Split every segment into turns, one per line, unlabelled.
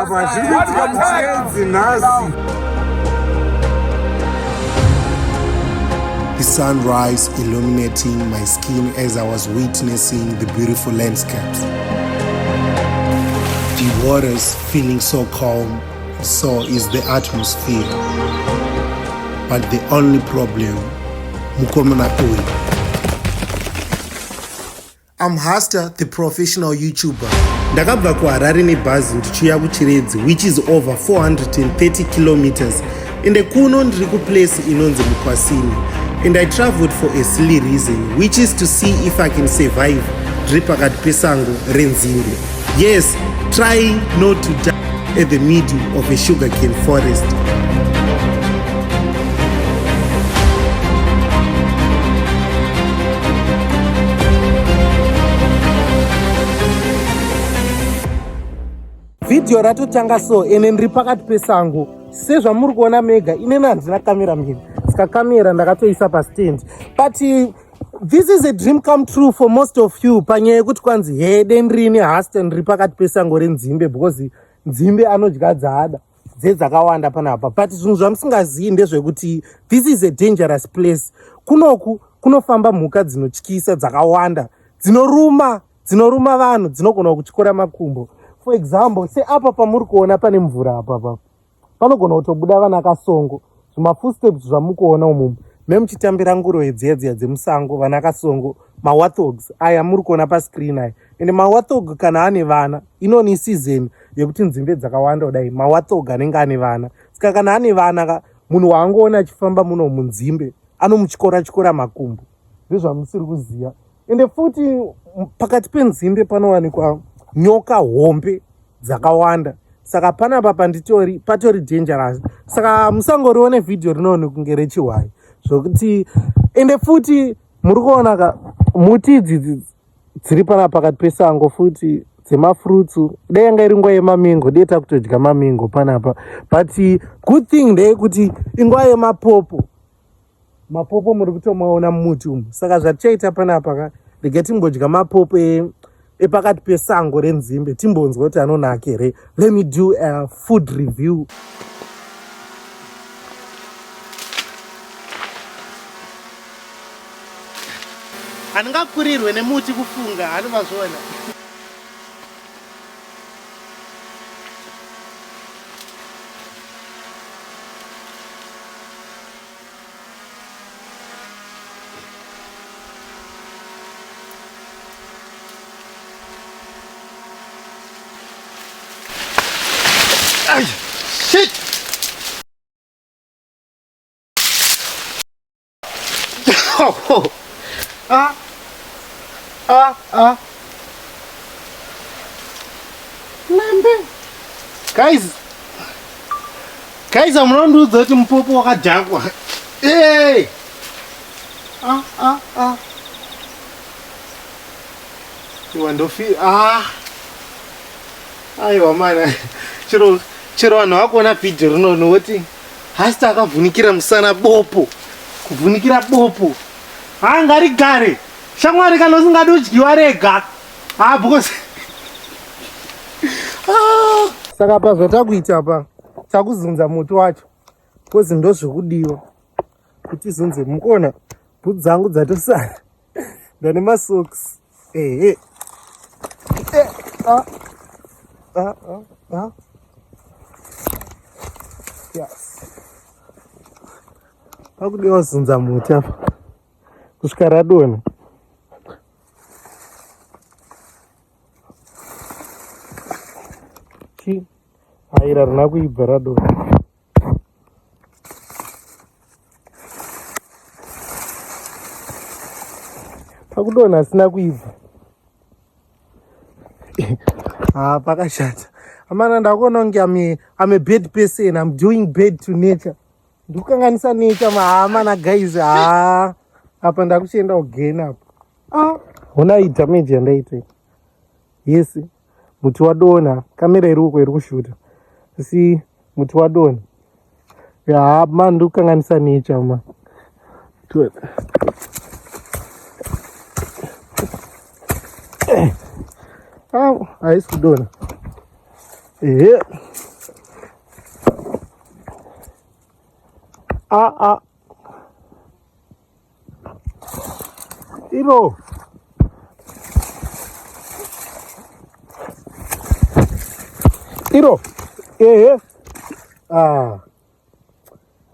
The sunrise illuminating my skin as I was witnessing the beautiful landscapes. The waters feeling so calm, so is the atmosphere. But the only problem, Mukomana oil. I'm Hasta, the professional YouTuber. Ndakabva kuHarare nebhazi ndichiuya kuChiredzi, which is over 430 kilometers. Ende kuno ndiri kuplace inonzi Mukwasini. And I traveled for a silly reason, which is to see if I can survive ndiri pakati pesango renzimbe. Yes, trying not to die at the middle of a sugarcane forest.
Video ratotanga so ene ndiri pakati pesango sezvamuri kuona mega inena handina kamera mbiri saka kamera ndakatoisa pastand. But this is a dream come true for most of you panyaya yekuti kwanzi hede ndirini Hasta ndiri pakati pesango renzimbe because nzimbe anodya dzaada dzedzakawanda panapa. But zvinhu zvamusingazivi ndezvekuti this is a dangerous place. Kunoku kunofamba mhuka dzinotyisa dzakawanda dzinoruma vanhu, dzinogona kutyora makumbo. For example, se apa pamuri kuona pane mvura apa panogona kutobuda vana kasongo. Zvima footsteps zvamukuona umu memuchitambira nguruve dziya dzemusango, vana kasongo, mawarthogs aya muri kuona pascreen aya. Ende mawarthog kana ane vana inoni season yekuti nzimbe dzakawanda kudai mawarthog anenge ane vana. Saka kana ane vana munhu waangoona achifamba muno munzimbe anomutyora makumbo. Ndezvamusiri kuziva. Ende futi pakati penzimbe panowanikwa nyoka hombe dzakawanda. Saka panapa patori dangerous. Saka musangorione video rinoone kunge rechihwai zvokuti. Ende futi muri kuona muti idzi dziri panapa pakati pesango futi dzemafruits. Dai yanga iri nguva yemamingo dai takutodya mamingo panapa. But good thing ndeyekuti inguva yemapopo. Mapopo muri kutomaona mumuti umu. Saka zvatichaita panapa regai timbodya mapopo epakati pesango renzimbe timbonzwa kuti anonaka here. Let me do a food review. Handingakurirwe nemuti kufunga, hatimazviona. Ay, shit! Oh. Lambe. Guys, I'm not doing that mupopo wakadhakwa. Hey! You want to feel? Aiwa mana. Chero vanhu vakuona video rinono woti Hasta akavhunikira musana bopo. Kuvhunikira bopo haangarigare shamwari kana usingadi udyiwa rega because saka pa zvatakuita apa takuzunza muti wacho kozi ndo zvekudiwa kuti zunze. Mukuona bhutsi dzangu dzatosara ndane masocks. Yes. Pakudiwa zunza muti apa kusvika radona. Haira rina kuibva radona. Pakudona asina kuibva. Pakashata. Amana ndakuona kunge I'm a bad person. I'm doing bad to nature. Ndikukanganisa nature mahamana guys. Apa ndakuchienda kugena apa. Hona damage yandaita. Yes. Muti wadona. Kamera iri uko iri kushuta. Si muti wadona. Man ndikukanganisa nature ma. Haisi kudona. Yeah. Iro. Yeah.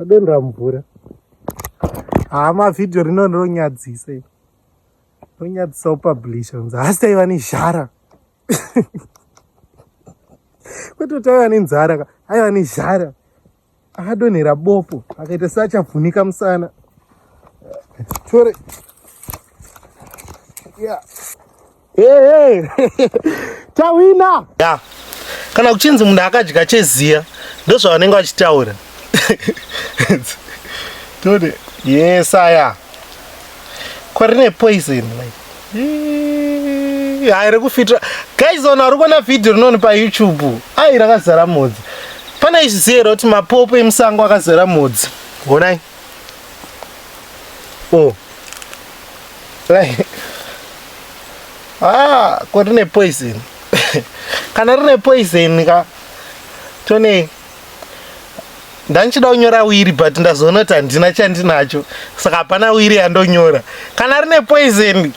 Adonra mvura. Mavhidhiyo rinonyadzisa. Ronyadzisa publishers. Hasta iva nezhara. Kwete aiva nenzara, aiva nezhara. Akadonhera bopo, akaita seachavhunika musana. Tore. Yeah. Hey. Tawina. Yeah. Kana kuchinzi munhu akadya cheziya, ndozvavanenge vachitaura. Tore. Yes, aya. Kwarine poison like. Hairi kufitra. Guys, uri kuona video rinoni pa YouTube. Rakazara modzi. Pana izvizero kuti mapopo emusango akazara modzi. Onai. Kwarine poison. Kana rine poison ka. Tone. Ndanchida kunyora wiri but ndazoona kuti handina chandinacho. Saka hapana wiri yandonyora. Kana rine poison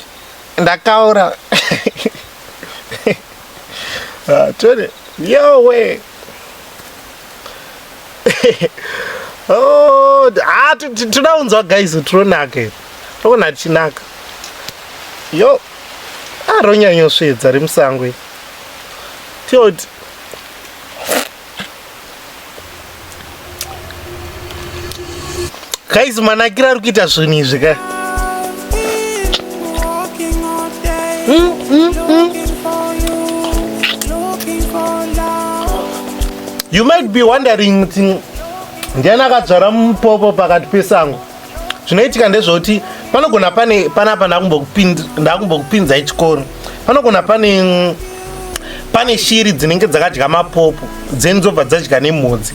ndakaura. Tone. Yo way. Tunaunzwa guys turonake. Rona chinaka. Yo. Ronyanyosvedza rimusangwe. Tioti. Guys, manakira ari kuita zvinhu izvi ka. You might be wondering ndiani akadzvara mupopo pakati pesango. Zvinoitika ndezvoti panogona panapa ndakumbokupinzai chikoro. Panogona pane shiri dzinenge dzakadya mapopo dzenzobva dzadya nemhodzi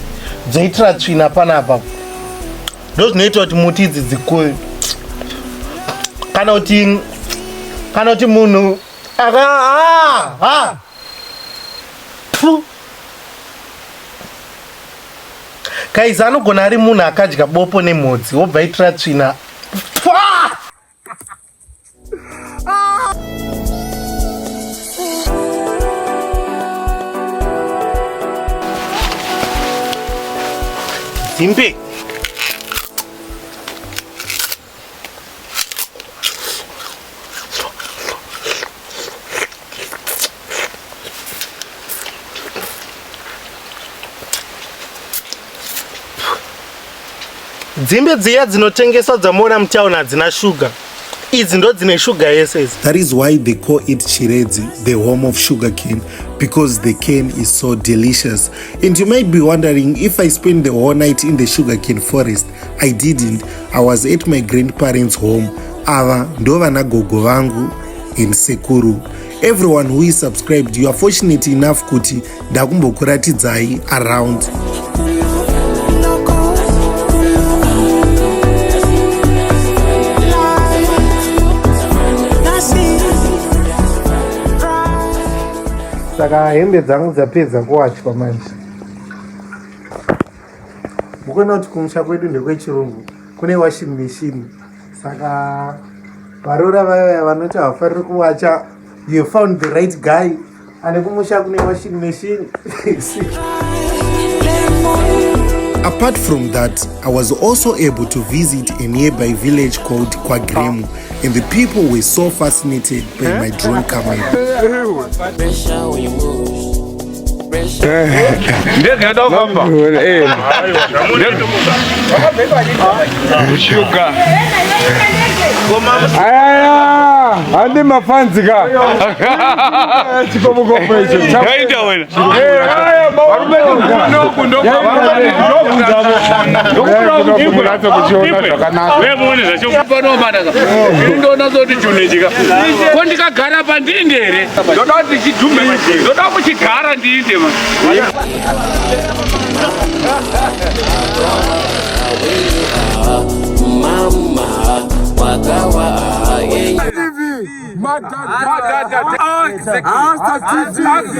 dzoitira tsvina panapa. Ndozvinoita kuti muti idzi dzikure. Kana kuti munhu Guys, anogona ari munhu akadya bopo nemhodzi wobva itira tsvina. Zimbe. Dzimbe dziya dzinotengeswa dzamuona mutauni hadzina shuga. Idzi ndo dzine shuga yese.
That is why they call it Chiredzi, the home of sugar cane, because the cane is so delicious. And you might be wondering if I spent the whole night in the sugar cane forest. I didn't. I was at my grandparents' home. Ava ndo vana gogo vangu in Sekuru. Everyone who is subscribed, you are fortunate enough kuti ndakumbokuratidzai around.
Saka hembe dzangu dzapedza kuwachwa manje. Mukuona kuti kumusha kwedu ndekwechirungu kune washing machine. Saka varora vaya vanoti havafariri kuwacha, you found the right guy. Ane kumusha kune washing machine.
Apart from that, I was also able to visit a nearby village called Kwagremu, and the people were so fascinated by my drone camera.
Andi mafanzi ka. Chikomuko pecho. Kaita wena. Kondikagara pandindere. Ndoda kuti chidume manje. Ndoda kuchigara ndinde ma. Mama wakawa Hasta Shots.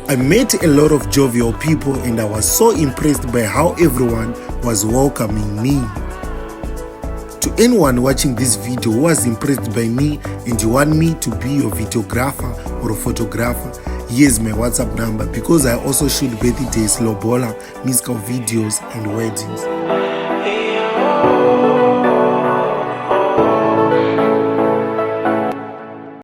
I met a lot of jovial people and I was so impressed by how everyone was welcoming me. To anyone watching this video who was impressed by me and you want me to be your videographer or a photographer, here's my WhatsApp number because I also shoot birthdays, lobola, musical videos and weddings.